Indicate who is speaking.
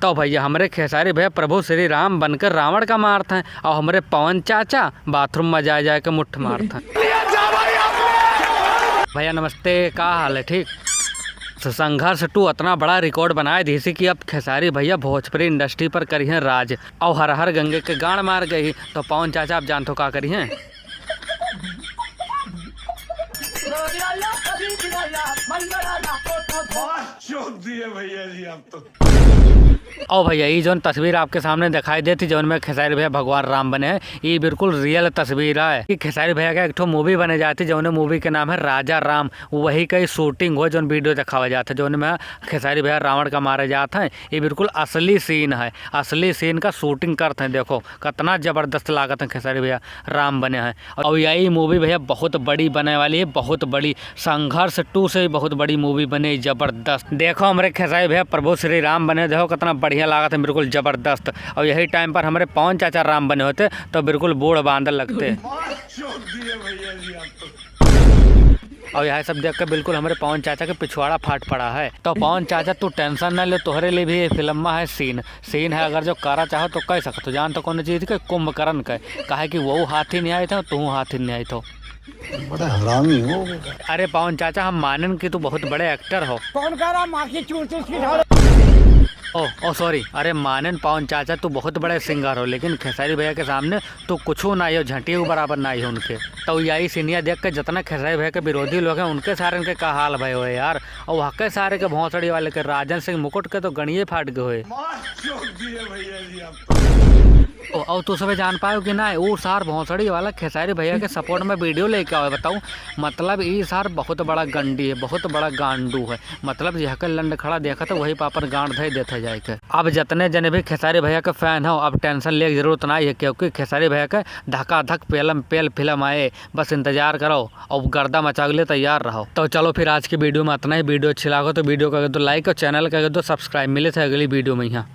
Speaker 1: तो भैया हमारे खेसारी भैया प्रभु श्री राम बनकर रावण का मारते हैं और हमारे पवन चाचा बाथरूम में जा के मुट्ठ मारते हैं। भैया नमस्ते, क्या हाल है? ठीक। संघर्ष 2 इतना बड़ा रिकॉर्ड बनाए जैसे कि अब खेसारी भैया भोजपुरी इंडस्ट्री पर करी हैं राज और हर हर गंगे के गाड़ मार गई। तो पवन चाचा आप जानते हो क्या करी हैं?
Speaker 2: भैया जी आप तो
Speaker 1: ओ भैया ये जोन तस्वीर आपके सामने दिखाई देती जोन में खेसारी भैया भगवान राम बने हैं, ये बिल्कुल रियल तस्वीर है कि खेसारी भैया का एक ठो मूवी बने जाती जोन मूवी के नाम है राजा राम। वही कई शूटिंग हो जोन वीडियो दिखावा जाता है जोन में खेसारी भैया रावण का मारे जाता है। ये बिल्कुल असली सीन है, असली सीन का शूटिंग करते हैं। देखो कितना जबरदस्त लागत है खेसारी भैया राम बने हैं। और यही मूवी भैया बहुत बड़ी बने वाली है, बहुत बड़ी। संघर्ष 2 से बहुत बड़ी मूवी बने, जबरदस्त। देखो हमारे खेसारी भैया प्रभु श्री राम बने, देखो कितना बढ़िया लागत है, बिल्कुल जबरदस्त। और यही टाइम पर हमारे पवन चाचा राम बने होते तो बिल्कुल बूढ़ बांदर लगते। और यह सब देख कर बिल्कुल हमारे पवन चाचा के पिछवाड़ा फाट पड़ा है। तो पवन चाचा तू टेंशन न ले, तोहरे लिए भी ये फिल्म में है सीन है। अगर जो करा चाहो तो कह सकते। जान तो कौन चीज के कुंभकर्ण के कहे कि वो हाथी नहीं आए थे, तू हाथी नहीं आई तो
Speaker 2: बड़ा हरामी हो।
Speaker 1: अरे पवन चाचा हम मानन की तू बहुत बड़े एक्टर हो।
Speaker 3: कौन कह रहा माखी चूर
Speaker 1: ओ सॉरी, अरे मानन पवन चाचा तू बहुत बड़े सिंगर हो, लेकिन खेसारी भैया के सामने तू कुछ ना हो, झंटियों के बराबर ना हो उनके। तो यही सीनिया देख के जितना खेसारी भैया के विरोधी लोग हैं उनके सारे के का हाल भाई हुए यार। और वहाँ के सारे के भौंसड़ी वाले के राजन सिंह मुकुट के तो गणिये फाट गए। और तू सब जान पाओ कि ना वो सार भौंसड़ी वाला खेसारी भैया के सपोर्ट में वीडियो लेके आवे। बताऊँ मतलब ये सार बहुत बड़ा गंडी है, बहुत बड़ा गांडू है। मतलब यह के लंड खड़ा देखा तो वही पापर गांड धै देते जाए के। अब जितने जने भी खेसारी भैया के फैन हो अब टेंशन ले की जरूरत नहीं है, क्योंकि खेसारी भैया के धकाधक पेल फिल्म आए। बस इंतजार करो और गर्दा मचा के लिए तैयार रहो। तो चलो फिर आज की वीडियो में इतना ही। वीडियो अच्छी लागो तो वीडियो कर दो लाइक और चैनल कर दो सब्सक्राइब। मिले थे अगली वीडियो में यहाँ।